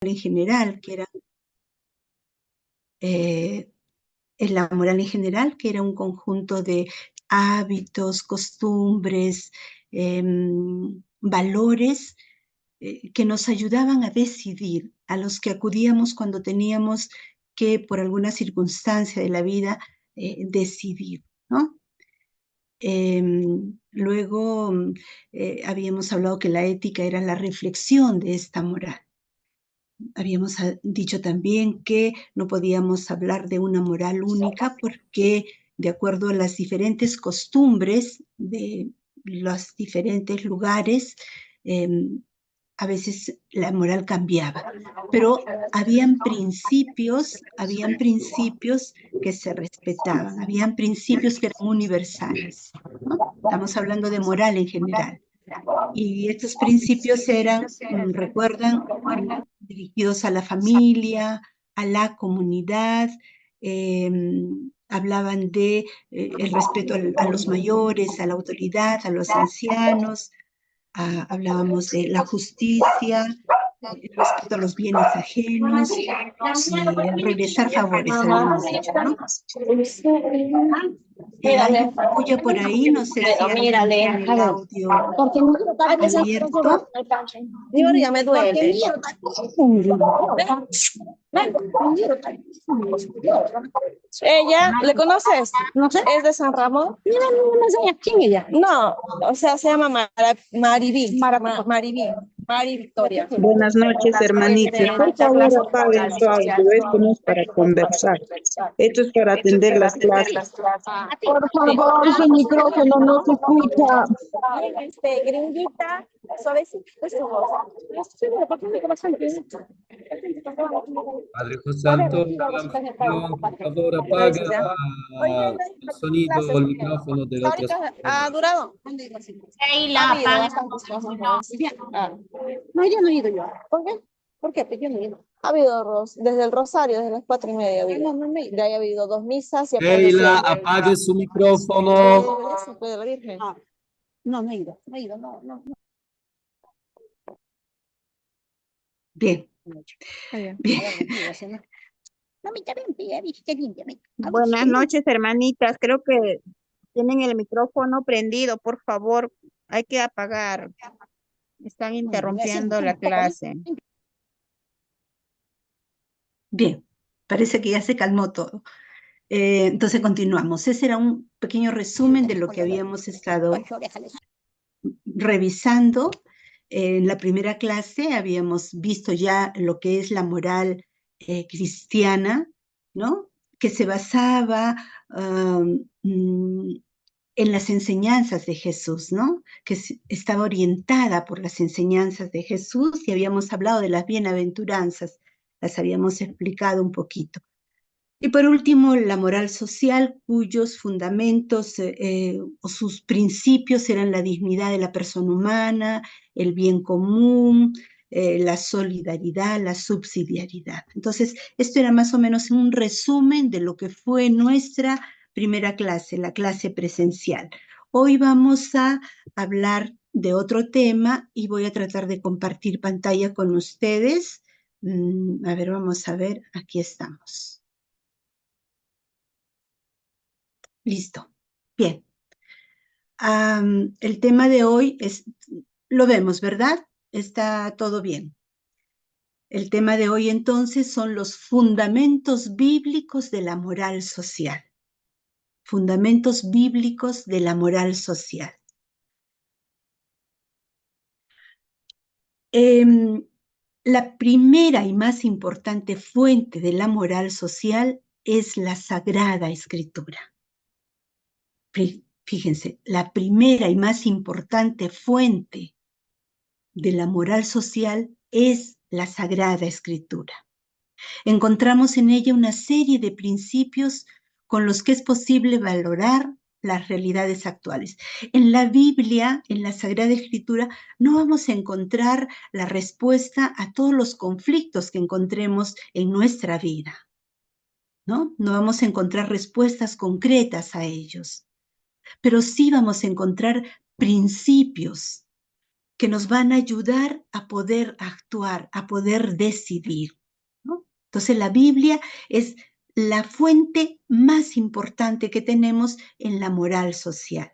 en general, que era la moral en general, que era un conjunto de hábitos, costumbres, valores que nos ayudaban a decidir, a los que acudíamos cuando teníamos que, por alguna circunstancia de la vida, decidir, ¿no? Luego habíamos hablado que la ética era la reflexión de esta moral. Habíamos dicho también que no podíamos hablar de una moral única porque, de acuerdo a las diferentes costumbres de los diferentes lugares, a veces la moral cambiaba, pero habían principios que se respetaban, habían principios que eran universales, ¿no? Estamos hablando de moral en general. Y estos principios eran, recuerdan, dirigidos a la familia, a la comunidad, hablaban de el respeto a los mayores, a la autoridad, a los ancianos, hablábamos de la justicia, el respeto a los bienes ajenos y el regresar favores, habíamos dicho, ¿no? Alguien apoya por ahí, no sé si alguien tiene el audio abierto. Ya me duele. ¿Ella? ¿Le conoces? No sé. ¿Es de San Ramón? ¿Quién ella? No, o sea, se llama Maribí. Mari Victoria. Buenas noches, hermanitos. Por favor, apaguen su audio. Esto no es para conversar. Esto es para atender las clases. Por favor, su micrófono no se escucha. Gringuita, suavecito. Padre José Antonio, por favor, apaga el sonido, el micrófono de la otra. ¿Ha durado? No, ya no he ido yo. ¿Por qué? ¿Por qué? Pues yo no he ido. Ha habido desde el Rosario, desde las 4:30 ha habido. De ahí ha habido 2 misas y Keila, apague su micrófono. de la Virgen. No, no he ido. No he ido, no. Bien. Bien. Buenas noches, hermanitas. Creo que tienen el micrófono prendido. Por favor, hay que apagar. Están interrumpiendo la clase. Bien, parece que ya se calmó todo. Entonces continuamos. Ese era un pequeño resumen de lo que habíamos estado revisando. En la primera clase habíamos visto ya lo que es la moral cristiana, ¿no? Que se basaba en las enseñanzas de Jesús, ¿no? Que estaba orientada por las enseñanzas de Jesús, y habíamos hablado de las bienaventuranzas, las habíamos explicado un poquito. Y por último, la moral social, cuyos fundamentos o sus principios eran la dignidad de la persona humana, el bien común, la solidaridad, la subsidiariedad. Entonces, esto era más o menos un resumen de lo que fue nuestra primera clase, la clase presencial. Hoy vamos a hablar de otro tema y voy a tratar de compartir pantalla con ustedes. A ver, vamos a ver, aquí estamos. Listo. Bien. El tema de hoy es, lo vemos, ¿verdad? Está todo bien. El tema de hoy entonces son los fundamentos bíblicos de la moral social. Fundamentos bíblicos de la moral social. La primera y más importante fuente de la moral social es la Sagrada Escritura. Fíjense, la primera y más importante fuente de la moral social es la Sagrada Escritura. Encontramos en ella una serie de principios con los que es posible valorar las realidades actuales. En la Biblia, en la Sagrada Escritura, no vamos a encontrar la respuesta a todos los conflictos que encontremos en nuestra vida, ¿no? No vamos a encontrar respuestas concretas a ellos, pero sí vamos a encontrar principios que nos van a ayudar a poder actuar, a poder decidir, ¿no? Entonces la Biblia es la fuente más importante que tenemos en la moral social.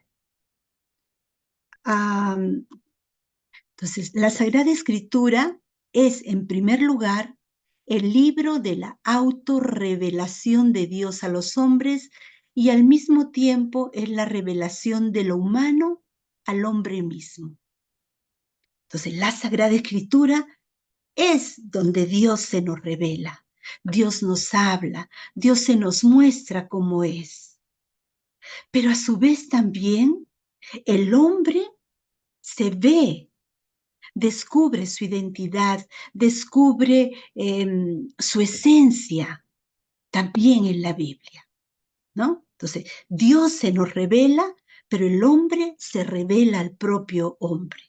Entonces, la Sagrada Escritura es, en primer lugar, el libro de la autorrevelación de Dios a los hombres y al mismo tiempo es la revelación de lo humano al hombre mismo. Entonces, la Sagrada Escritura es donde Dios se nos revela, Dios nos habla, Dios se nos muestra cómo es. Pero a su vez también el hombre se ve, descubre su identidad, descubre su esencia también en la Biblia, ¿no? Entonces, Dios se nos revela, pero el hombre se revela al propio hombre,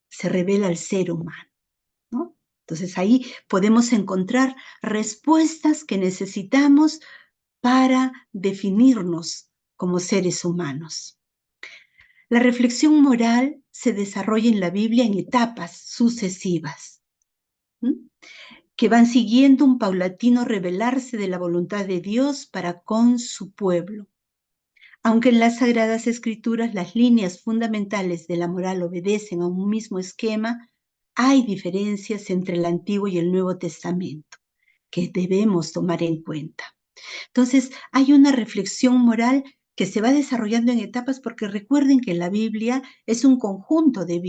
se revela al ser humano, ¿no? Entonces, ahí podemos encontrar respuestas que necesitamos para definirnos como seres humanos. La reflexión moral se desarrolla en la Biblia en etapas sucesivas, que van siguiendo un paulatino revelarse de la voluntad de Dios para con su pueblo. Aunque en las Sagradas Escrituras las líneas fundamentales de la moral obedecen a un mismo esquema, hay diferencias entre el Antiguo y el Nuevo Testamento que debemos tomar en cuenta. Entonces, hay una reflexión moral que se va desarrollando en etapas, porque recuerden que la Biblia es un conjunto de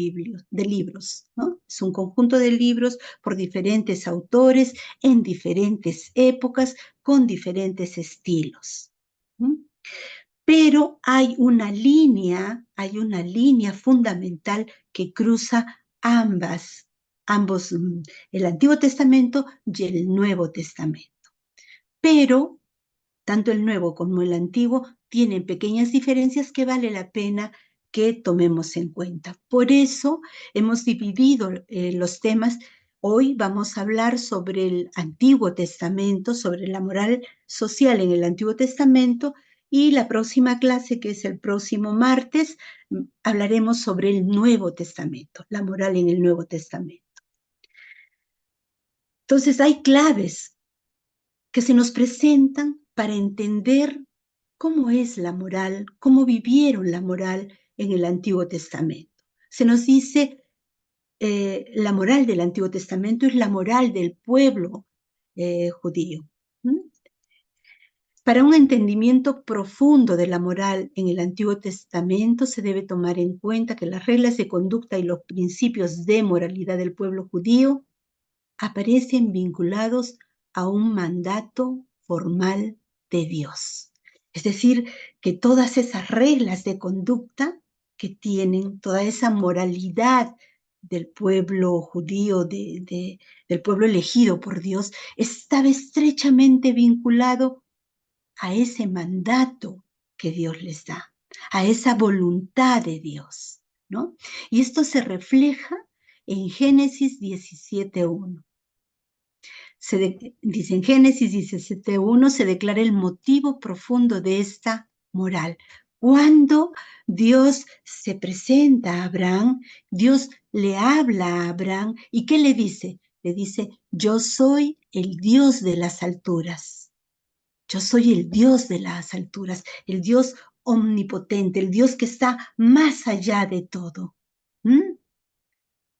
libros, ¿no? Es un conjunto de libros por diferentes autores, en diferentes épocas, con diferentes estilos. Pero hay una línea fundamental que cruza ambos, el Antiguo Testamento y el Nuevo Testamento. Pero tanto el Nuevo como el Antiguo tienen pequeñas diferencias que vale la pena que tomemos en cuenta. Por eso hemos dividido los temas. Hoy vamos a hablar sobre el Antiguo Testamento, sobre la moral social en el Antiguo Testamento, y la próxima clase, que es el próximo martes, hablaremos sobre el Nuevo Testamento, la moral en el Nuevo Testamento. Entonces hay claves que se nos presentan para entender cómo es la moral, cómo vivieron la moral en el Antiguo Testamento. Se nos dice, la moral del Antiguo Testamento es la moral del pueblo judío. Para un entendimiento profundo de la moral en el Antiguo Testamento se debe tomar en cuenta que las reglas de conducta y los principios de moralidad del pueblo judío aparecen vinculados a un mandato formal de Dios. Es decir, que todas esas reglas de conducta que tienen, toda esa moralidad del pueblo judío, del pueblo elegido por Dios, estaba estrechamente vinculado a ese mandato que Dios les da, a esa voluntad de Dios, ¿no? Y esto se refleja en Génesis 17:1. Dice en Génesis 17:1, se declara el motivo profundo de esta moral. Cuando Dios se presenta a Abraham, Dios le habla a Abraham, ¿y qué le dice? Le dice, yo soy el Dios de las alturas. Yo soy el Dios de las alturas, el Dios omnipotente, el Dios que está más allá de todo.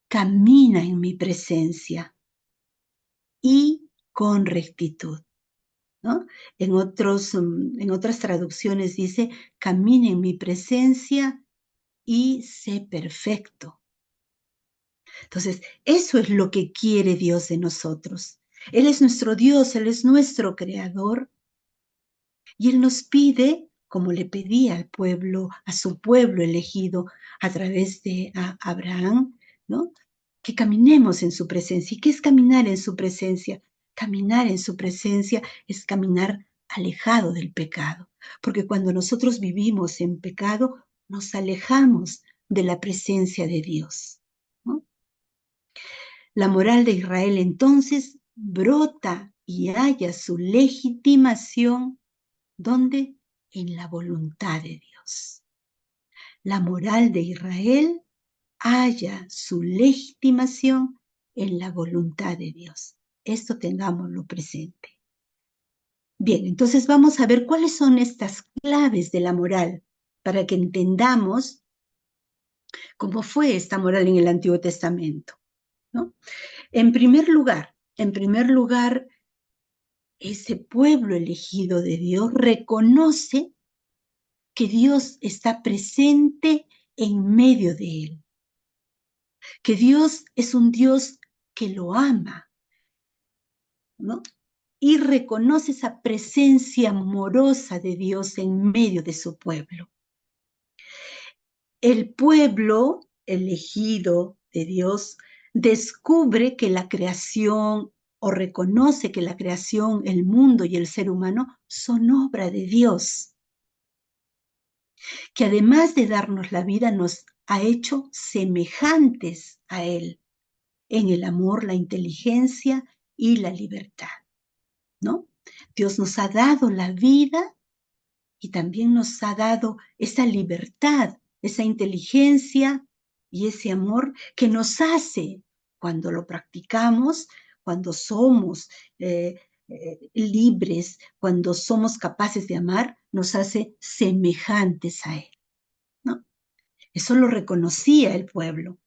Camina en mi presencia y con rectitud, ¿no? En otras traducciones dice, camina en mi presencia y sé perfecto. Entonces, eso es lo que quiere Dios de nosotros. Él es nuestro Dios, Él es nuestro creador, y Él nos pide, como le pedía al pueblo, a su pueblo elegido a través de Abraham, ¿no? Que caminemos en su presencia. ¿Y qué es caminar en su presencia? Caminar en su presencia es caminar alejado del pecado, porque cuando nosotros vivimos en pecado, nos alejamos de la presencia de Dios, ¿no? La moral de Israel entonces brota y halla su legitimación, ¿dónde? En la voluntad de Dios. La moral de Israel haya su legitimación en la voluntad de Dios. Esto tengámoslo presente. Bien, entonces vamos a ver cuáles son estas claves de la moral para que entendamos cómo fue esta moral en el Antiguo Testamento, ¿no? En primer lugar, ese pueblo elegido de Dios reconoce que Dios está presente en medio de él, que Dios es un Dios que lo ama, ¿no? Y reconoce esa presencia amorosa de Dios en medio de su pueblo. El pueblo elegido de Dios descubre que la creación o reconoce que la creación, el mundo y el ser humano son obra de Dios, que además de darnos la vida nos ha hecho semejantes a Él en el amor, la inteligencia y la libertad, ¿no? Dios nos ha dado la vida y también nos ha dado esa libertad, esa inteligencia y ese amor que nos hace, cuando lo practicamos, cuando somos libres, cuando somos capaces de amar, nos hace semejantes a Él, ¿no? Eso lo reconocía el pueblo.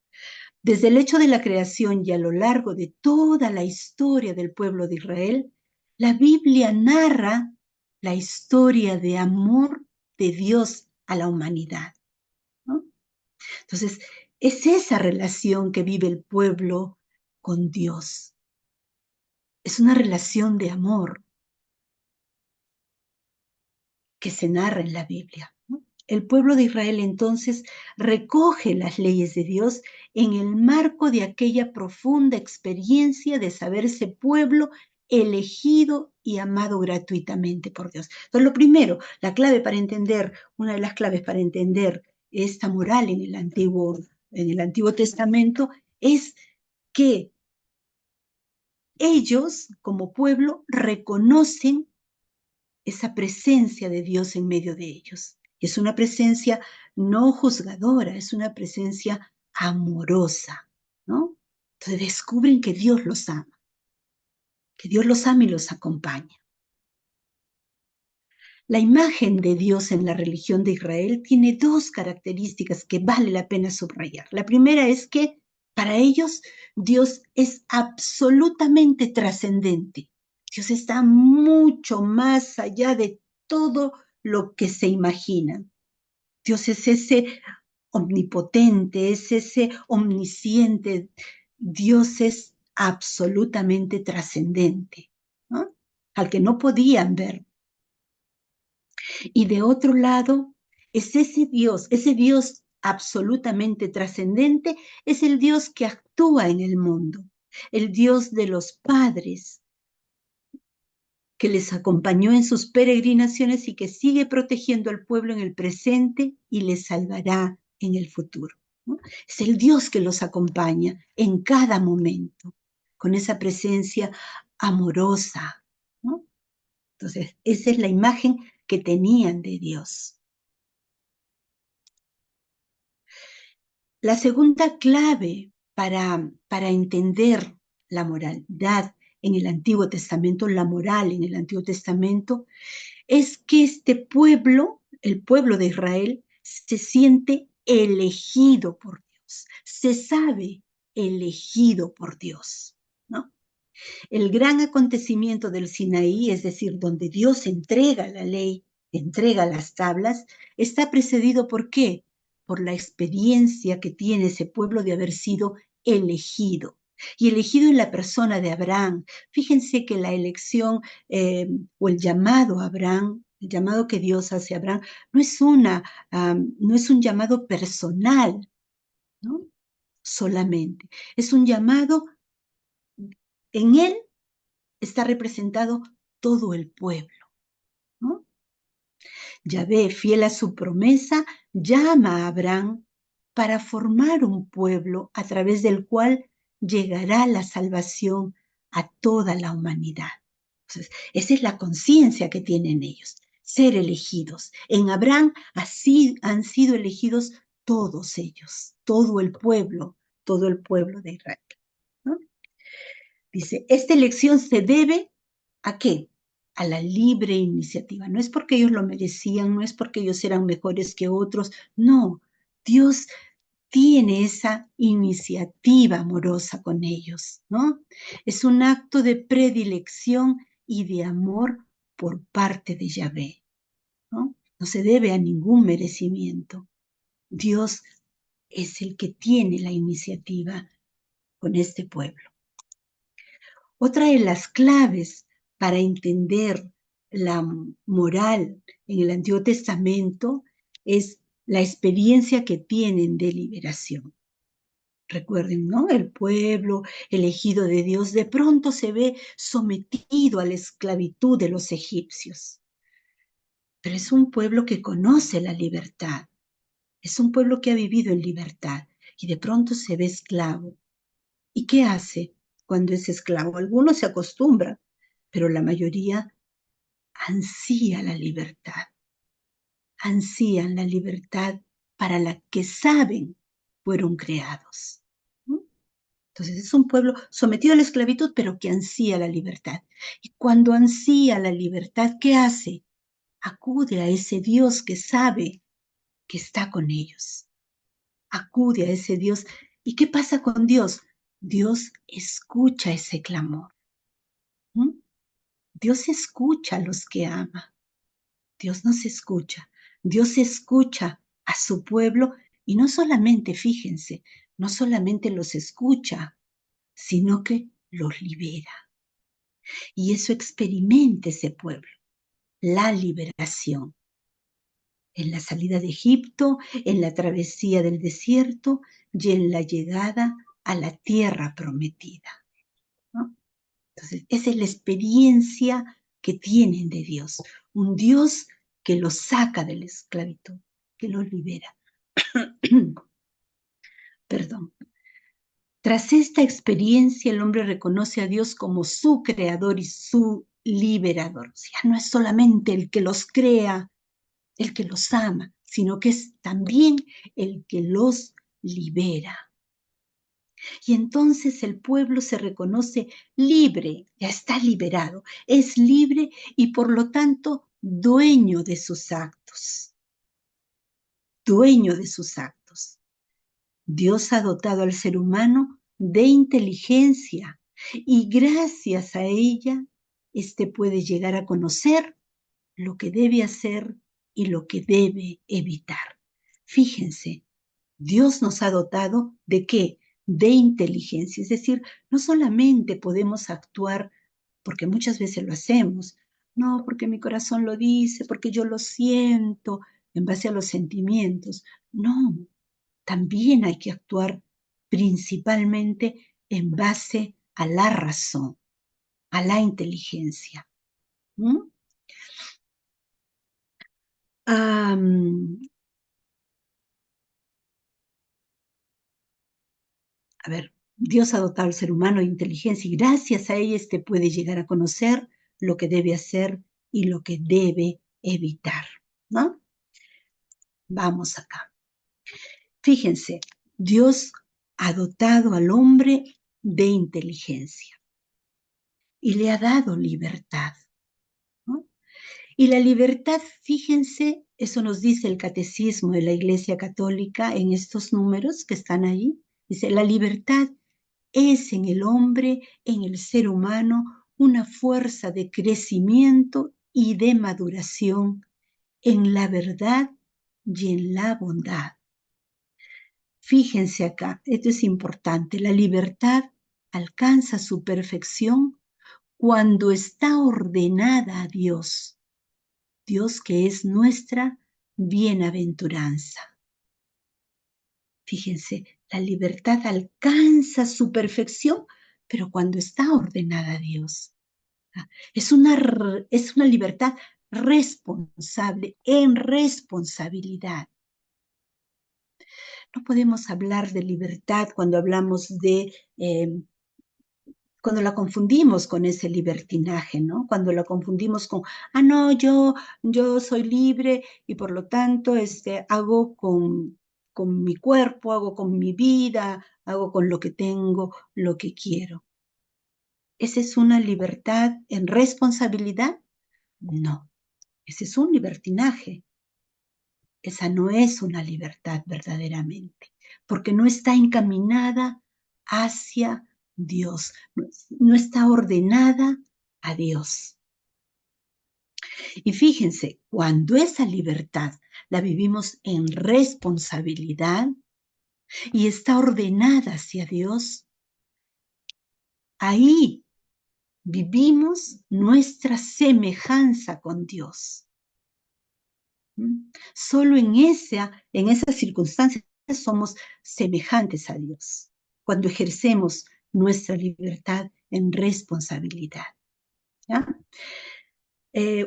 Desde el hecho de la creación y a lo largo de toda la historia del pueblo de Israel, la Biblia narra la historia de amor de Dios a la humanidad, ¿no? Entonces, es esa relación que vive el pueblo con Dios. Es una relación de amor que se narra en la Biblia, ¿no? El pueblo de Israel entonces recoge las leyes de Dios en el marco de aquella profunda experiencia de saberse pueblo elegido y amado gratuitamente por Dios. Entonces, lo primero, la clave para entender, una de las claves para entender esta moral en el Antiguo Testamento es que ellos, como pueblo, reconocen esa presencia de Dios en medio de ellos. Es una presencia no juzgadora, es una presencia amorosa, ¿no? Entonces descubren que Dios los ama y los acompaña. La imagen de Dios en la religión de Israel tiene dos características que vale la pena subrayar. La primera es que para ellos Dios es absolutamente trascendente. Dios está mucho más allá de todo lo que se imagina. Dios es ese omnipotente, es ese omnisciente. Dios es absolutamente trascendente, ¿no? Al que no podían ver. Y de otro lado, es ese Dios absolutamente trascendente, es el Dios que actúa en el mundo, el Dios de los padres, que les acompañó en sus peregrinaciones y que sigue protegiendo al pueblo en el presente y les salvará en el futuro, ¿no? Es el Dios que los acompaña en cada momento, con esa presencia amorosa, ¿no? Entonces, esa es la imagen que tenían de Dios. La segunda clave para entender la moralidad en el Antiguo Testamento, la moral en el Antiguo Testamento, es que este pueblo, el pueblo de Israel, se siente elegido por Dios, se sabe elegido por Dios, ¿no? El gran acontecimiento del Sinaí, es decir, donde Dios entrega la ley, entrega las tablas, está precedido ¿por qué? Por la experiencia que tiene ese pueblo de haber sido elegido. Y elegido en la persona de Abraham. Fíjense que la elección o el llamado a Abraham, el llamado que Dios hace a Abraham, no es un llamado personal, ¿no? Solamente. Es un llamado, en él está representado todo el pueblo, ¿no? Yahvé, fiel a su promesa, llama a Abraham para formar un pueblo a través del cual llegará la salvación a toda la humanidad. Entonces, esa es la conciencia que tienen ellos, ser elegidos. En Abraham así han sido elegidos todos ellos, todo el pueblo de Israel, ¿no? Dice, esta elección se debe ¿a qué? A la libre iniciativa. No es porque ellos lo merecían, no es porque ellos eran mejores que otros, no. Dios tiene esa iniciativa amorosa con ellos, ¿no? Es un acto de predilección y de amor por parte de Yahvé, ¿no? No se debe a ningún merecimiento. Dios es el que tiene la iniciativa con este pueblo. Otra de las claves para entender la moral en el Antiguo Testamento es la experiencia que tienen de liberación. Recuerden, ¿no? El pueblo elegido de Dios de pronto se ve sometido a la esclavitud de los egipcios. Pero es un pueblo que conoce la libertad. Es un pueblo que ha vivido en libertad y de pronto se ve esclavo. ¿Y qué hace cuando es esclavo? Algunos se acostumbran, pero la mayoría ansía la libertad. Ansían la libertad para la que saben fueron creados. Entonces es un pueblo sometido a la esclavitud, pero que ansía la libertad. Y cuando ansía la libertad, ¿qué hace? Acude a ese Dios que sabe que está con ellos. Acude a ese Dios. ¿Y qué pasa con Dios? Dios escucha ese clamor. Dios escucha a los que ama. Dios nos escucha. Dios escucha a su pueblo y no solamente, fíjense, no solamente los escucha, sino que los libera. Y eso experimenta ese pueblo, la liberación. En la salida de Egipto, en la travesía del desierto y en la llegada a la tierra prometida, ¿no? Entonces, esa es la experiencia que tienen de Dios. Un Dios que los saca de la esclavitud, que los libera. Perdón. Tras esta experiencia, el hombre reconoce a Dios como su creador y su liberador. O sea, no es solamente el que los crea, el que los ama, sino que es también el que los libera. Y entonces el pueblo se reconoce libre, ya está liberado, es libre y por lo tanto dueño de sus actos. Dueño de sus actos. Dios ha dotado al ser humano de inteligencia y gracias a ella, éste puede llegar a conocer lo que debe hacer y lo que debe evitar. Fíjense, Dios nos ha dotado ¿de qué? De inteligencia, es decir, no solamente podemos actuar, porque muchas veces lo hacemos, no, porque mi corazón lo dice, porque yo lo siento, en base a los sentimientos, no, también hay que actuar principalmente en base a la razón, a la inteligencia. A ver, Dios ha dotado al ser humano de inteligencia y gracias a ella éste puede llegar a conocer lo que debe hacer y lo que debe evitar, ¿no? Vamos acá. Fíjense, Dios ha dotado al hombre de inteligencia y le ha dado libertad, ¿no? Y la libertad, fíjense, eso nos dice el Catecismo de la Iglesia Católica en estos números que están ahí. Dice, la libertad es en el hombre, en el ser humano, una fuerza de crecimiento y de maduración en la verdad y en la bondad. Fíjense acá, esto es importante, la libertad alcanza su perfección cuando está ordenada a Dios, Dios que es nuestra bienaventuranza. Fíjense, la libertad alcanza su perfección, pero cuando está ordenada a Dios. Es una libertad responsable, en responsabilidad. No podemos hablar de libertad cuando hablamos de, cuando la confundimos con ese libertinaje, ¿no? Cuando la confundimos con, no, yo soy libre y por lo tanto hago con con mi cuerpo, hago con mi vida, hago con lo que tengo, lo que quiero. ¿Esa es una libertad en responsabilidad? No, ese es un libertinaje. Esa no es una libertad verdaderamente, porque no está encaminada hacia Dios, no está ordenada a Dios. Y fíjense, cuando esa libertad la vivimos en responsabilidad y está ordenada hacia Dios, ahí vivimos nuestra semejanza con Dios. Solo en esas circunstancias somos semejantes a Dios, cuando ejercemos nuestra libertad en responsabilidad. ¿Ya?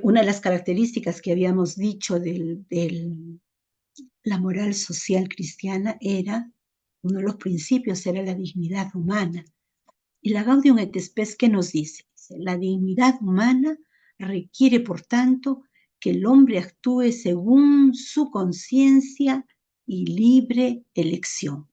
Una de las características que habíamos dicho de la moral social cristiana uno de los principios era la dignidad humana. Y la Gaudium et Spes, ¿qué nos dice? La dignidad humana requiere, por tanto, que el hombre actúe según su conciencia y libre elección.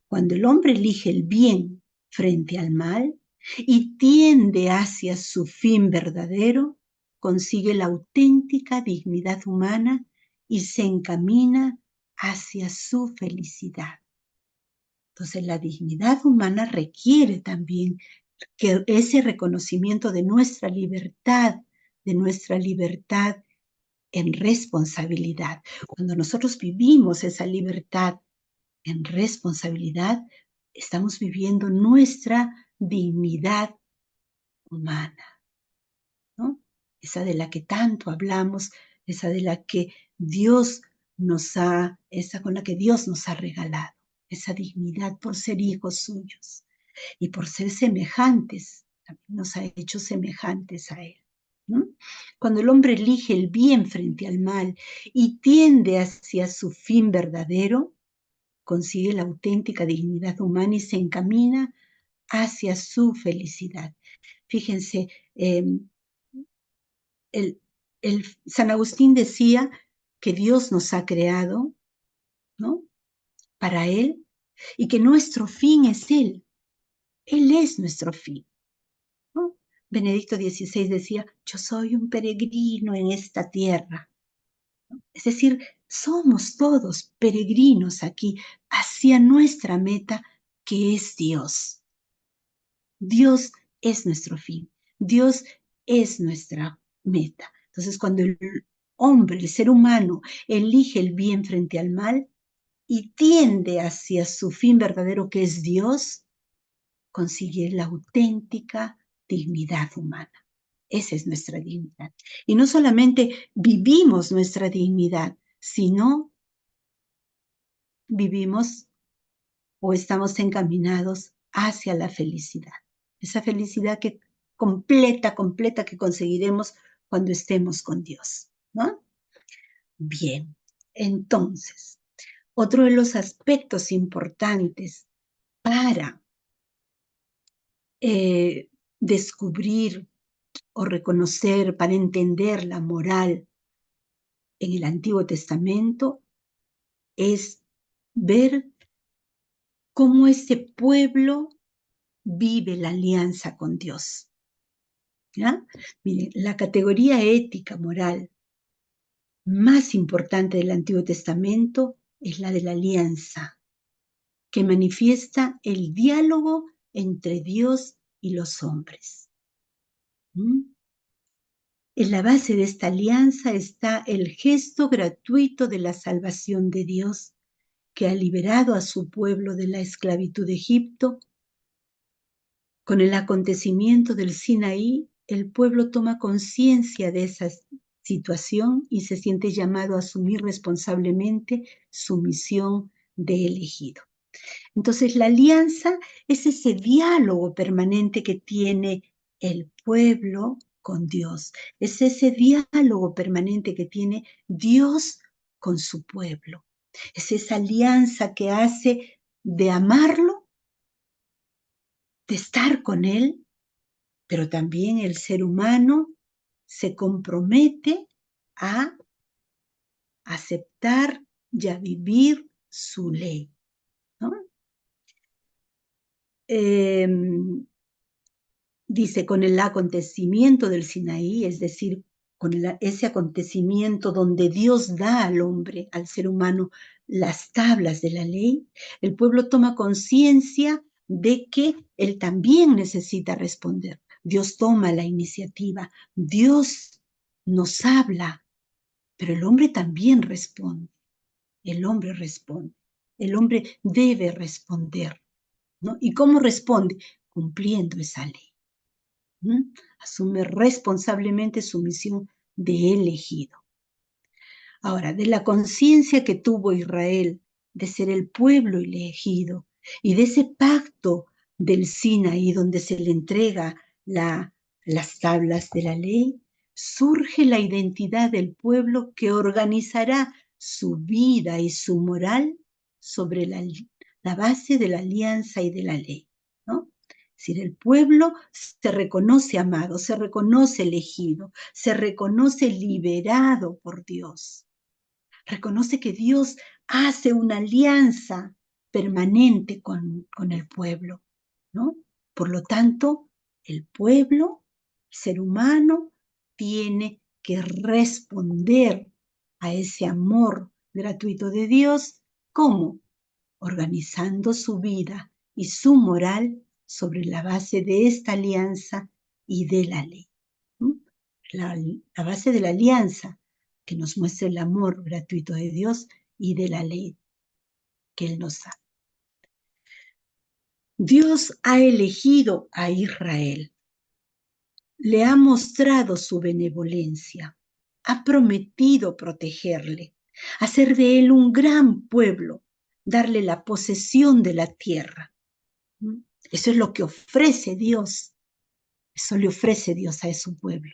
Cuando el hombre elige el bien frente al mal y tiende hacia su fin verdadero, consigue la auténtica dignidad humana y se encamina hacia su felicidad. Entonces, la dignidad humana requiere también que ese reconocimiento de nuestra libertad en responsabilidad. Cuando nosotros vivimos esa libertad en responsabilidad, estamos viviendo nuestra dignidad humana, ¿no? Esa de la que tanto hablamos, esa de la que esa con la que Dios nos ha regalado, esa dignidad por ser hijos suyos y por ser semejantes, también nos ha hecho semejantes a Él, ¿no? Cuando el hombre elige el bien frente al mal y tiende hacia su fin verdadero, consigue la auténtica dignidad humana y se encamina hacia su felicidad. Fíjense, San Agustín decía que Dios nos ha creado, ¿no?, para Él, y que nuestro fin es Él. Él es nuestro fin, ¿no? Benedicto XVI decía, yo soy un peregrino en esta tierra. Es decir, somos todos peregrinos aquí hacia nuestra meta, que es Dios. Dios es nuestro fin. Dios es nuestra meta. Entonces, cuando el hombre, el ser humano, elige el bien frente al mal y tiende hacia su fin verdadero, que es Dios, consigue la auténtica dignidad humana. Esa es nuestra dignidad. Y no solamente vivimos nuestra dignidad, sino vivimos o estamos encaminados hacia la felicidad. Esa felicidad completa que conseguiremos cuando estemos con Dios, ¿no? Bien, entonces, otro de los aspectos importantes para descubrir o reconocer, para entender la moral en el Antiguo Testamento, es ver cómo este pueblo vive la alianza con Dios. ¿Ya? Miren, la categoría ética, moral, más importante del Antiguo Testamento es la de la alianza, que manifiesta el diálogo entre Dios y los hombres. En la base de esta alianza está el gesto gratuito de la salvación de Dios, que ha liberado a su pueblo de la esclavitud de Egipto. Con el acontecimiento del Sinaí, el pueblo toma conciencia de esa situación y se siente llamado a asumir responsablemente su misión de elegido. Entonces, la alianza es ese diálogo permanente que tiene el pueblo con Dios. Es ese diálogo permanente que tiene Dios con su pueblo. Es esa alianza que hace de amarlo, de estar con Él, pero también el ser humano se compromete a aceptar y a vivir su ley, ¿no? Dice, con el acontecimiento del Sinaí, es decir, con ese acontecimiento donde Dios da al hombre, al ser humano, las tablas de la ley, el pueblo toma conciencia de que él también necesita responder. Dios toma la iniciativa, Dios nos habla, pero el hombre también responde. El hombre responde. El hombre debe responder, ¿no? ¿Y cómo responde? Cumpliendo esa ley. Asume responsablemente su misión de elegido. Ahora, de la conciencia que tuvo Israel de ser el pueblo elegido y de ese pacto del Sinaí donde se le entrega las tablas de la ley, surge la identidad del pueblo que organizará su vida y su moral sobre la base de la alianza y de la ley, ¿no? Es decir, el pueblo se reconoce amado, se reconoce elegido, se reconoce liberado por Dios. Reconoce que Dios hace una alianza permanente con el pueblo, ¿no? Por lo tanto, el pueblo, el ser humano, tiene que responder a ese amor gratuito de Dios. ¿Cómo? Organizando su vida y su moral sobre la base de esta alianza y de la ley. La base de la alianza que nos muestra el amor gratuito de Dios y de la ley que Él nos da. Dios ha elegido a Israel, le ha mostrado su benevolencia, ha prometido protegerle, hacer de él un gran pueblo, darle la posesión de la tierra. Eso es lo que ofrece Dios. Eso le ofrece Dios a su pueblo.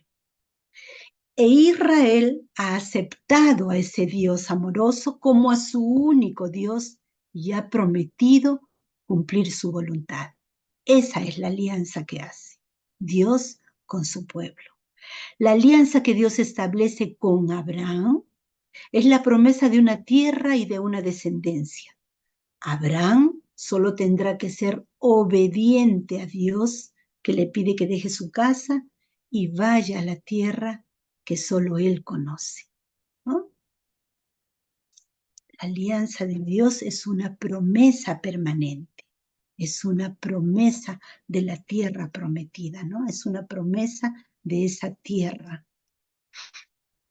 E Israel ha aceptado a ese Dios amoroso como a su único Dios y ha prometido cumplir su voluntad. Esa es la alianza que hace Dios con su pueblo. La alianza que Dios establece con Abraham es la promesa de una tierra y de una descendencia. Abraham solo tendrá que ser obediente a Dios, que le pide que deje su casa y vaya a la tierra que solo Él conoce, ¿no? La alianza de Dios es una promesa permanente, es una promesa de la tierra prometida, ¿no? Es una promesa de esa tierra.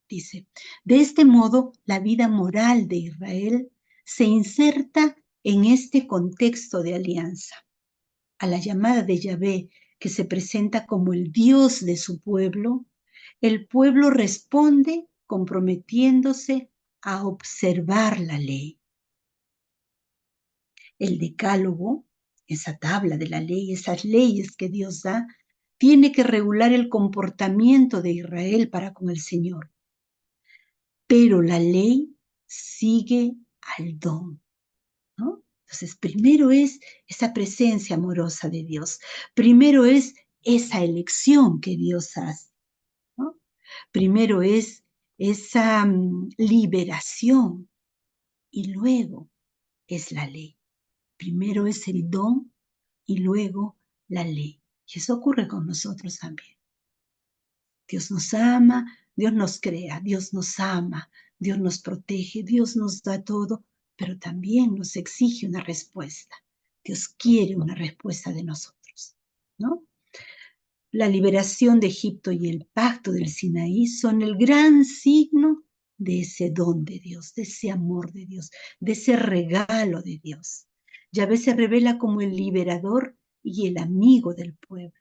Dice, de este modo, la vida moral de Israel se inserta en este contexto de alianza. A la llamada de Yahvé, que se presenta como el Dios de su pueblo, el pueblo responde comprometiéndose a observar la ley. El decálogo, esa tabla de la ley, esas leyes que Dios da, tiene que regular el comportamiento de Israel para con el Señor. Pero la ley sigue al don, ¿no? Entonces, primero es esa presencia amorosa de Dios. Primero es esa elección que Dios hace, ¿no? Primero es esa liberación y luego es la ley. Primero es el don y luego la ley. Y eso ocurre con nosotros también. Dios nos ama, Dios nos crea, Dios nos ama, Dios nos protege, Dios nos da todo, pero también nos exige una respuesta. Dios quiere una respuesta de nosotros, ¿no? La liberación de Egipto y el pacto del Sinaí son el gran signo de ese don de Dios, de ese amor de Dios, de ese regalo de Dios. Yahvé se revela como el liberador y el amigo del pueblo.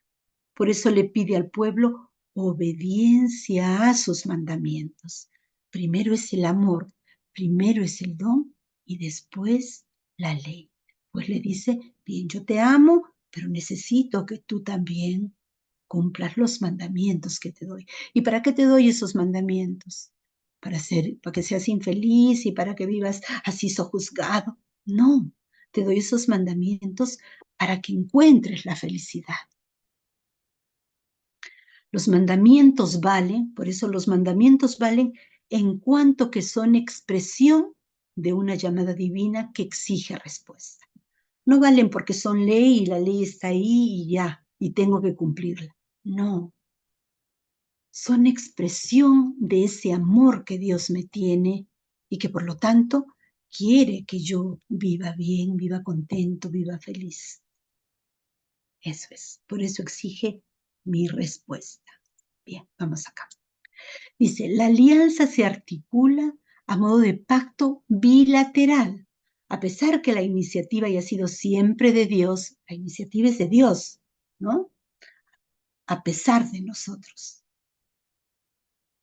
Por eso le pide al pueblo obediencia a sus mandamientos. Primero es el amor, primero es el don y después la ley. Pues le dice, bien, yo te amo, pero necesito que tú también cumplas los mandamientos que te doy. ¿Y para qué te doy esos mandamientos? Para que seas infeliz y para que vivas así sojuzgado. No, te doy esos mandamientos para que encuentres la felicidad. Los mandamientos valen, por eso los mandamientos valen en cuanto que son expresión de una llamada divina que exige respuesta. No valen porque son ley y la ley está ahí y ya, y tengo que cumplirla. No. Son expresión de ese amor que Dios me tiene y que por lo tanto quiere que yo viva bien, viva contento, viva feliz. Eso es. Por eso exige mi respuesta. Bien, vamos acá. Dice, la alianza se articula a modo de pacto bilateral. A pesar que la iniciativa haya sido siempre de Dios, la iniciativa es de Dios, ¿no? A pesar de nosotros.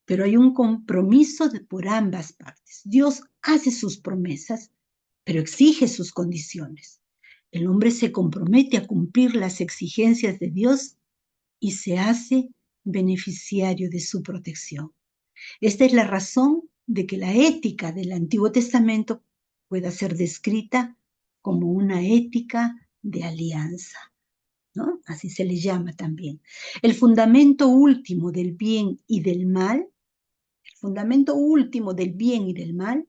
Pero hay un compromiso por ambas partes. Dios hace sus promesas, pero exige sus condiciones. El hombre se compromete a cumplir las exigencias de Dios y se hace beneficiario de su protección. Esta es la razón de que la ética del Antiguo Testamento pueda ser descrita como una ética de alianza, ¿no? Así se le llama también. El fundamento último del bien y del mal, el fundamento último del bien y del mal,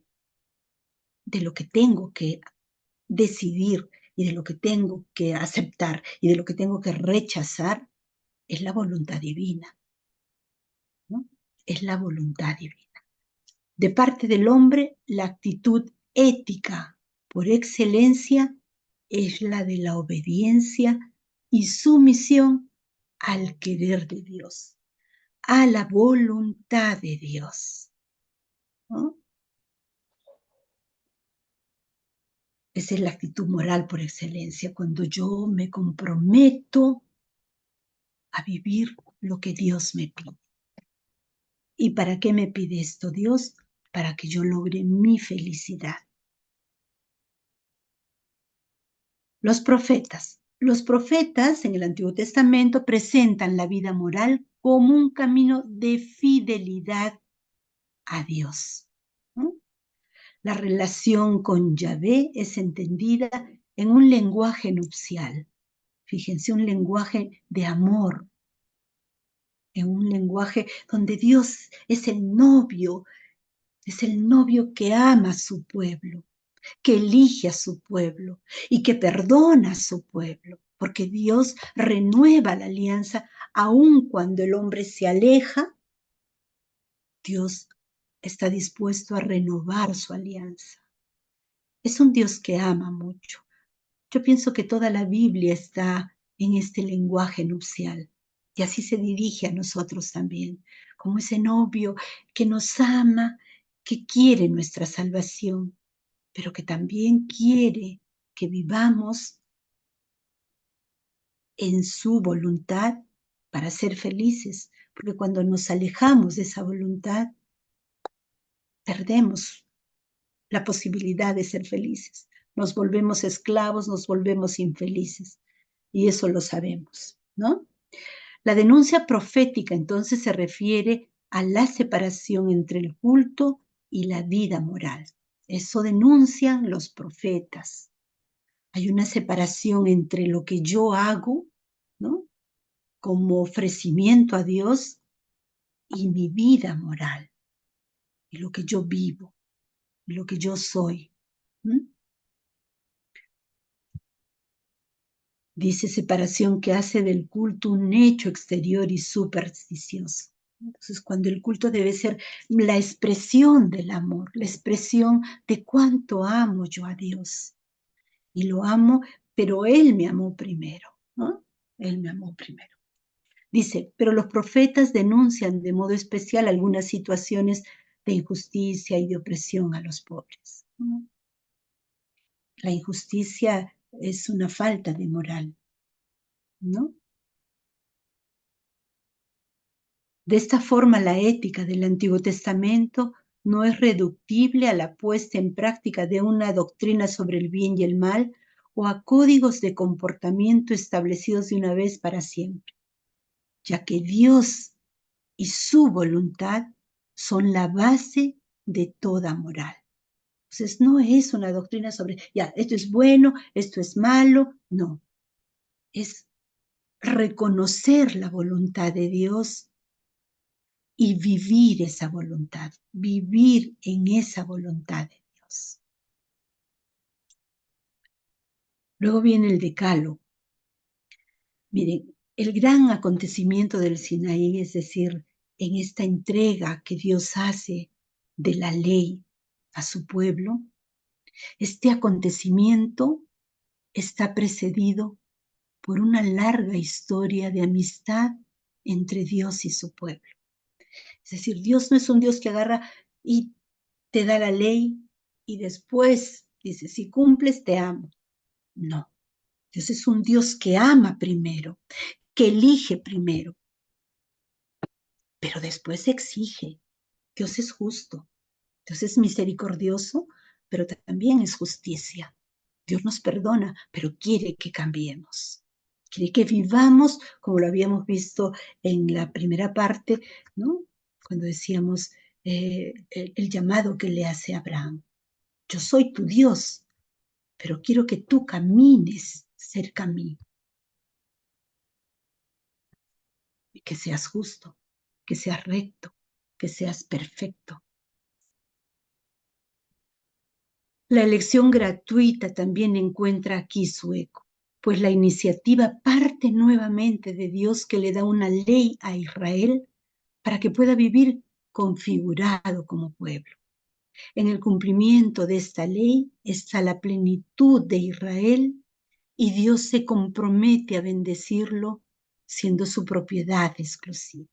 de lo que tengo que decidir y de lo que tengo que aceptar y de lo que tengo que rechazar, es la voluntad divina, ¿no? Es la voluntad divina. De parte del hombre, la actitud ética por excelencia es la de la obediencia y sumisión al querer de Dios, a la voluntad de Dios, ¿no? Esa es la actitud moral por excelencia, cuando yo me comprometo a vivir lo que Dios me pide. ¿Y para qué me pide esto Dios? Para que yo logre mi felicidad. Los profetas. Los profetas en el Antiguo Testamento presentan la vida moral como un camino de fidelidad a Dios, ¿no? La relación con Yahvé es entendida en un lenguaje nupcial. Fíjense, un lenguaje de amor, en un lenguaje donde Dios es el novio que ama a su pueblo, que elige a su pueblo y que perdona a su pueblo, porque Dios renueva la alianza aun cuando el hombre se aleja. Dios está dispuesto a renovar su alianza. Es un Dios que ama mucho. Yo pienso que toda la Biblia está en este lenguaje nupcial y así se dirige a nosotros también, como ese novio que nos ama, que quiere nuestra salvación, pero que también quiere que vivamos en su voluntad para ser felices, porque cuando nos alejamos de esa voluntad, perdemos la posibilidad de ser felices. Nos volvemos esclavos, nos volvemos infelices, y eso lo sabemos, ¿no? La denuncia profética entonces se refiere a la separación entre el culto y la vida moral. Eso denuncian los profetas. Hay una separación entre lo que yo hago, ¿no? Como ofrecimiento a Dios y mi vida moral, y lo que yo vivo, y lo que yo soy. Dice separación que hace del culto un hecho exterior y supersticioso. Entonces, cuando el culto debe ser la expresión del amor, la expresión de cuánto amo yo a Dios. Y lo amo, pero Él me amó primero, ¿no? Él me amó primero. Dice, pero los profetas denuncian de modo especial algunas situaciones de injusticia y de opresión a los pobres. La injusticia es una falta de moral, ¿no? De esta forma, la ética del Antiguo Testamento no es reductible a la puesta en práctica de una doctrina sobre el bien y el mal o a códigos de comportamiento establecidos de una vez para siempre, ya que Dios y su voluntad son la base de toda moral. Entonces, no es una doctrina sobre, ya, esto es bueno, esto es malo, no. Es reconocer la voluntad de Dios y vivir esa voluntad, vivir en esa voluntad de Dios. Luego viene el decálogo. Miren, el gran acontecimiento del Sinaí, es decir, en esta entrega que Dios hace de la ley a su pueblo, este acontecimiento está precedido por una larga historia de amistad entre Dios y su pueblo. Es decir, Dios no es un Dios que agarra y te da la ley y después dice, si cumples, te amo. No, Dios es un Dios que ama primero, que elige primero, pero después exige. Dios es justo, Dios es misericordioso, pero también es justicia. Dios nos perdona, pero quiere que cambiemos. Quiere que vivamos como lo habíamos visto en la primera parte, ¿no? Cuando decíamos el llamado que le hace a Abraham. Yo soy tu Dios, pero quiero que tú camines cerca a mí. Y que seas justo, que seas recto, que seas perfecto. La elección gratuita también encuentra aquí su eco, pues la iniciativa parte nuevamente de Dios que le da una ley a Israel para que pueda vivir configurado como pueblo. En el cumplimiento de esta ley está la plenitud de Israel y Dios se compromete a bendecirlo siendo su propiedad exclusiva,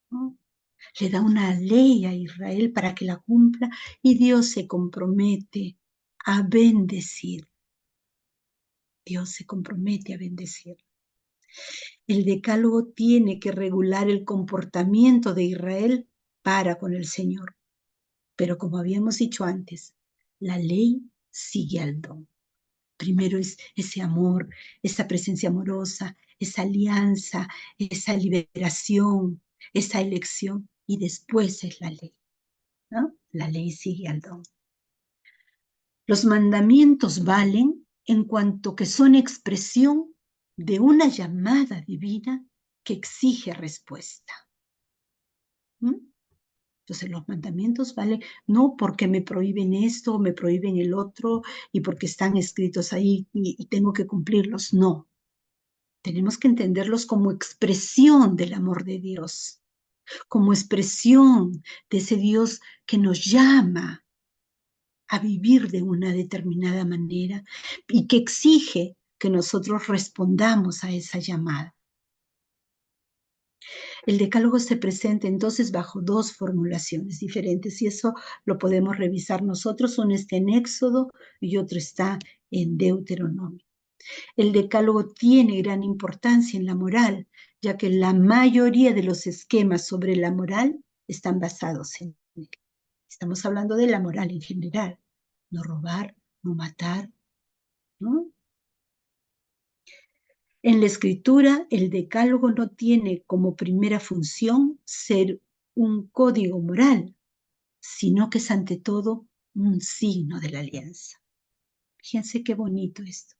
¿no? Le da una ley a Israel para que la cumpla y Dios se compromete a bendecir. Dios se compromete a bendecir. El decálogo tiene que regular el comportamiento de Israel para con el Señor. Pero como habíamos dicho antes, la ley sigue al don. Primero es ese amor, esa presencia amorosa, esa alianza, esa liberación, esa elección, y después es la ley, ¿no? La ley sigue al don. Los mandamientos valen en cuanto que son expresión de una llamada divina que exige respuesta. ¿Mm? Entonces los mandamientos valen no porque me prohíben esto, me prohíben el otro y porque están escritos ahí y tengo que cumplirlos. No, tenemos que entenderlos como expresión del amor de Dios, como expresión de ese Dios que nos llama a vivir de una determinada manera y que exige que nosotros respondamos a esa llamada. El decálogo se presenta entonces bajo dos formulaciones diferentes y eso lo podemos revisar nosotros. Uno está en Éxodo y otro está en Deuteronomio. El decálogo tiene gran importancia en la moral, ya que la mayoría de los esquemas sobre la moral están basados en él. Estamos hablando de la moral en general. No robar, no matar, ¿no? En la escritura, el decálogo no tiene como primera función ser un código moral, sino que es ante todo un signo de la alianza. Fíjense qué bonito esto.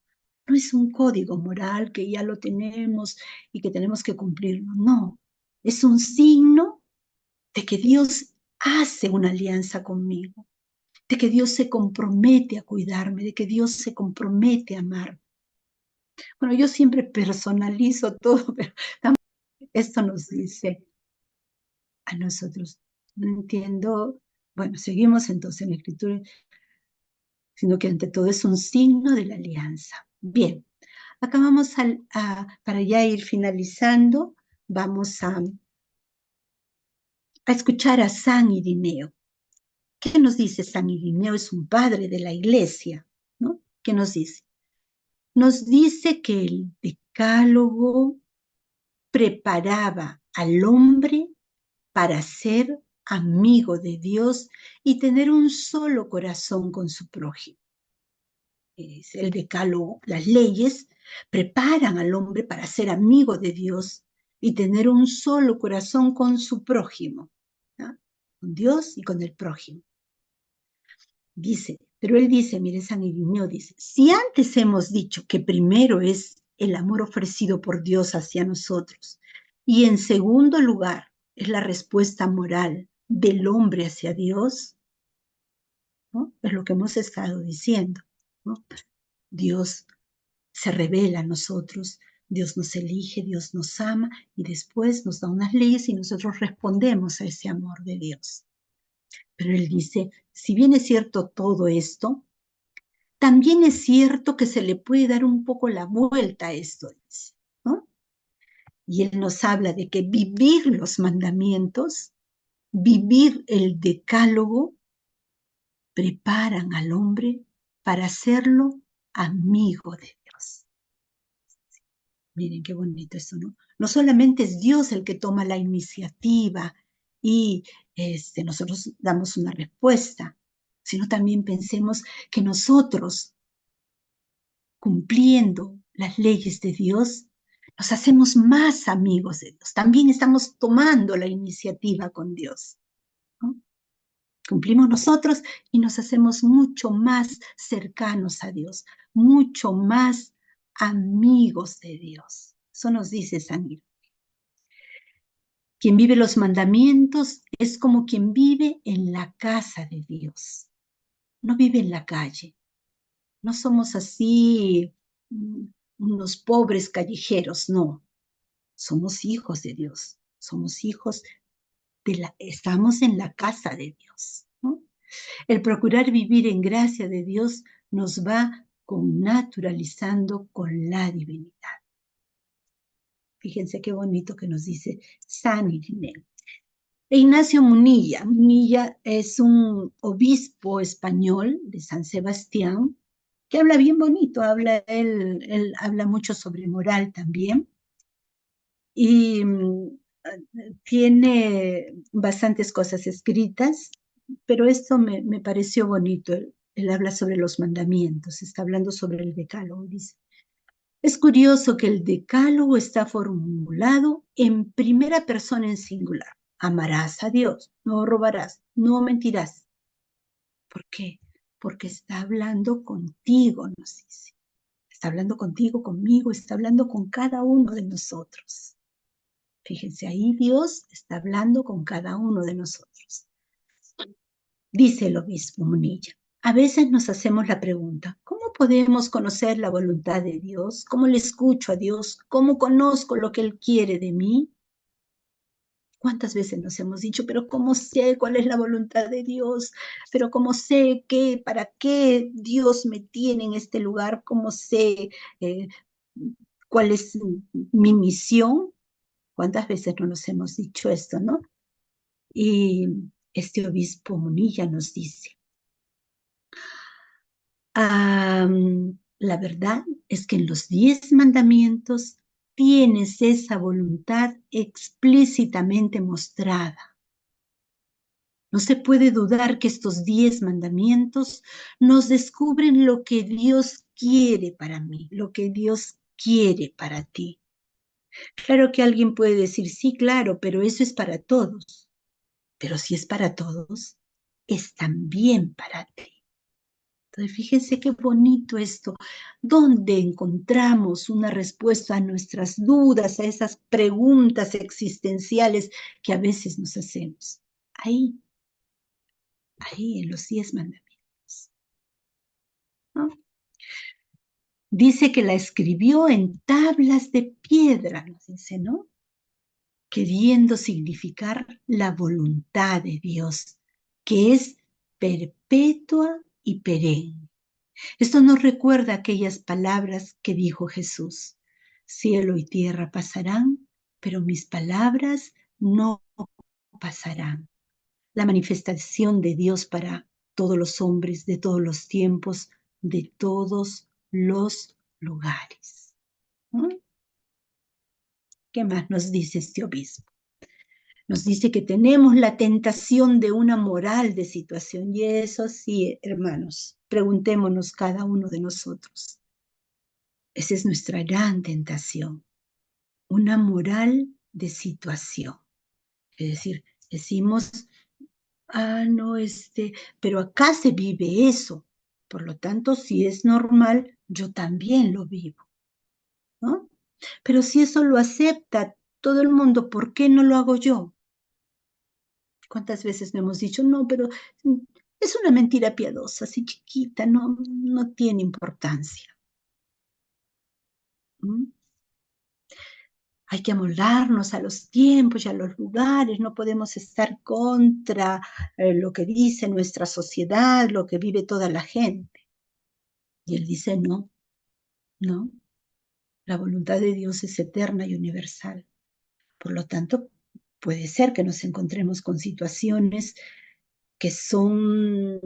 No es un código moral que ya lo tenemos y que tenemos que cumplirlo. No, es un signo de que Dios hace una alianza conmigo, de que Dios se compromete a cuidarme, de que Dios se compromete a amarme. Bueno, yo siempre personalizo todo, pero esto nos dice a nosotros. No entiendo. Bueno, seguimos entonces en la escritura, sino que ante todo es un signo de la alianza. Bien, acá vamos para ya ir finalizando, vamos a escuchar a San Irineo. ¿Qué nos dice San Irineo? Es un padre de la iglesia, ¿no? ¿Qué nos dice? Nos dice que el decálogo preparaba al hombre para ser amigo de Dios y tener un solo corazón con su prójimo. Es el decálogo, las leyes preparan al hombre para ser amigo de Dios y tener un solo corazón con su prójimo, ¿no? Con Dios y con el prójimo. Dice, pero él dice, mire, San Irineo dice, si antes hemos dicho que primero es el amor ofrecido por Dios hacia nosotros y en segundo lugar es la respuesta moral del hombre hacia Dios, ¿no? Es lo que hemos estado diciendo, ¿no? Dios se revela a nosotros. Dios nos elige, Dios nos ama y después nos da unas leyes y nosotros respondemos a ese amor de Dios. Pero Él dice, si bien es cierto todo esto, también es cierto que se le puede dar un poco la vuelta a esto, ¿no? Y Él nos habla de que vivir los mandamientos, vivir el decálogo, preparan al hombre para hacerlo amigo de Dios. Miren qué bonito esto, ¿no? No solamente es Dios el que toma la iniciativa y nosotros damos una respuesta, sino también pensemos que nosotros, cumpliendo las leyes de Dios, nos hacemos más amigos de Dios. También estamos tomando la iniciativa con Dios, ¿no? Cumplimos nosotros y nos hacemos mucho más cercanos a Dios, mucho más amigos de Dios. Eso nos dice San Ignacio. Quien vive los mandamientos es como quien vive en la casa de Dios. No vive en la calle. No somos así unos pobres callejeros, no. Somos hijos de Dios. Somos hijos estamos en la casa de Dios, ¿no? El procurar vivir en gracia de Dios nos va connaturalizando con la divinidad. Fíjense qué bonito que nos dice San Irineo. Ignacio Munilla. Munilla es un obispo español de San Sebastián que habla bien bonito, él habla mucho sobre moral también y tiene bastantes cosas escritas, pero esto me pareció bonito. Él habla sobre los mandamientos, está hablando sobre el decálogo, dice. Es curioso que el decálogo está formulado en primera persona en singular. Amarás a Dios, no robarás, no mentirás. ¿Por qué? Porque está hablando contigo, nos dice. Está hablando contigo, conmigo, está hablando con cada uno de nosotros. Fíjense, ahí Dios está hablando con cada uno de nosotros. Dice el obispo Munilla. A veces nos hacemos la pregunta, ¿cómo podemos conocer la voluntad de Dios? ¿Cómo le escucho a Dios? ¿Cómo conozco lo que Él quiere de mí? ¿Cuántas veces nos hemos dicho, pero cómo sé cuál es la voluntad de Dios? ¿Pero cómo sé para qué Dios me tiene en este lugar? ¿Cómo sé cuál es mi misión? ¿Cuántas veces no nos hemos dicho esto, no? Y este obispo Munilla nos dice, la verdad es que en los 10 mandamientos tienes esa voluntad explícitamente mostrada. No se puede dudar que estos 10 mandamientos nos descubren lo que Dios quiere para mí, lo que Dios quiere para ti. Claro que alguien puede decir, sí, claro, pero eso es para todos. Pero si es para todos, es también para ti. Entonces, fíjense qué bonito esto. ¿Dónde encontramos una respuesta a nuestras dudas, a esas preguntas existenciales que a veces nos hacemos? Ahí en los 10 mandamientos, ¿no? Dice que la escribió en tablas de piedra, nos dice, ¿no? Queriendo significar la voluntad de Dios, que es perpetua y perenne. Esto nos recuerda aquellas palabras que dijo Jesús: cielo y tierra pasarán, pero mis palabras no pasarán. La manifestación de Dios para todos los hombres, de todos los tiempos, de todos los lugares. ¿Mm? ¿Qué más nos dice este obispo? Nos dice que tenemos la tentación de una moral de situación. Y eso sí, hermanos, preguntémonos cada uno de nosotros. Esa es nuestra gran tentación. Una moral de situación. Es decir, decimos, no, pero acá se vive eso. Por lo tanto, si es normal, yo también lo vivo, ¿no? Pero si eso lo acepta todo el mundo, ¿por qué no lo hago yo? ¿Cuántas veces no hemos dicho, no, pero es una mentira piadosa, así chiquita, no tiene importancia? ¿Mm? Hay que amoldarnos a los tiempos y a los lugares, no podemos estar contra lo que dice nuestra sociedad, lo que vive toda la gente. Y él dice, no, no, la voluntad de Dios es eterna y universal. Por lo tanto, puede ser que nos encontremos con situaciones que se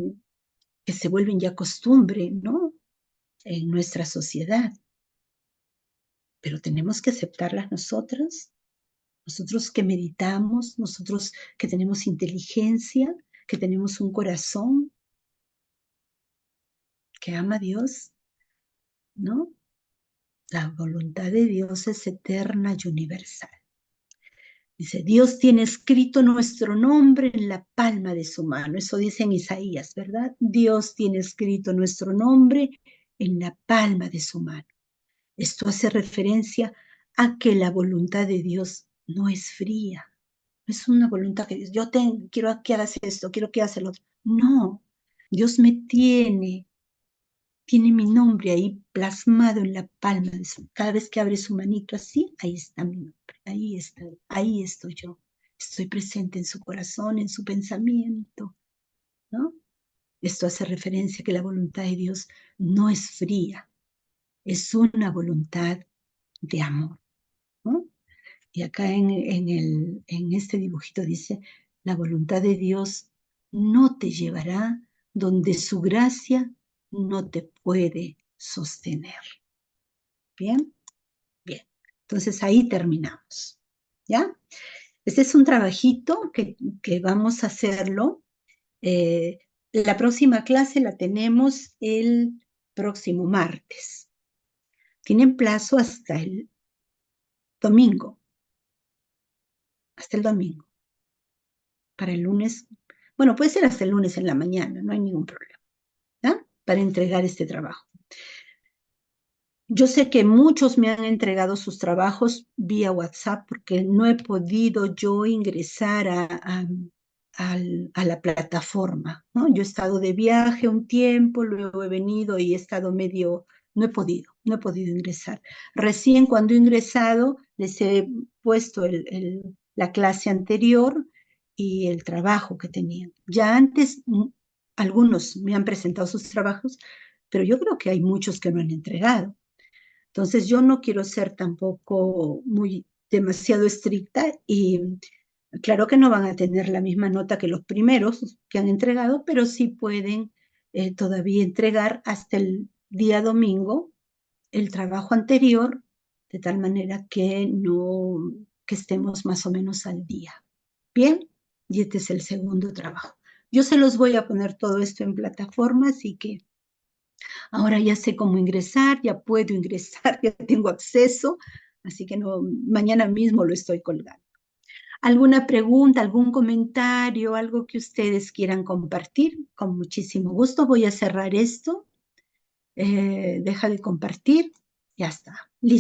vuelven ya costumbre, ¿no? En nuestra sociedad. Pero tenemos que aceptarlas nosotros que meditamos, nosotros que tenemos inteligencia, que tenemos un corazón que ama a Dios, ¿no? La voluntad de Dios es eterna y universal. Dice, Dios tiene escrito nuestro nombre en la palma de su mano. Eso dice en Isaías, ¿verdad? Dios tiene escrito nuestro nombre en la palma de su mano. Esto hace referencia a que la voluntad de Dios no es fría. No es una voluntad que Dios, quiero que hagas esto, quiero que hagas lo otro. No, Dios me tiene mi nombre ahí plasmado en la palma de su. Cada vez que abre su manito así, ahí está mi nombre, ahí estoy yo. Estoy presente en su corazón, en su pensamiento, ¿no? Esto hace referencia a que la voluntad de Dios no es fría, es una voluntad de amor, ¿no? Y acá en este dibujito dice, la voluntad de Dios no te llevará donde su gracia no te puede sostener. ¿Bien? Bien. Entonces ahí terminamos. ¿Ya? Este es un trabajito que vamos a hacerlo. La próxima clase la tenemos el próximo martes. Tienen plazo hasta el domingo. Hasta el domingo. Para el lunes, bueno, puede ser hasta el lunes en la mañana, no hay ningún problema, ¿ya? Para entregar este trabajo. Yo sé que muchos me han entregado sus trabajos vía WhatsApp porque no he podido yo ingresar a la plataforma, ¿no? Yo he estado de viaje un tiempo, luego he venido y he estado no he podido ingresar. Recién cuando he ingresado les he puesto la clase anterior y el trabajo que tenían. Ya antes algunos me han presentado sus trabajos, pero yo creo que hay muchos que no han entregado. Entonces yo no quiero ser tampoco demasiado estricta y claro que no van a tener la misma nota que los primeros que han entregado, pero sí pueden todavía entregar hasta el día domingo el trabajo anterior, de tal manera que estemos más o menos al día. Bien, y este es el segundo trabajo. Yo se los voy a poner todo esto en plataforma, así que ahora ya sé cómo ingresar, ya puedo ingresar, ya tengo acceso, así que mañana mismo lo estoy colgando. ¿Alguna pregunta, algún comentario, algo que ustedes quieran compartir? Con muchísimo gusto voy a cerrar esto. Deja de compartir. Ya está. Listo.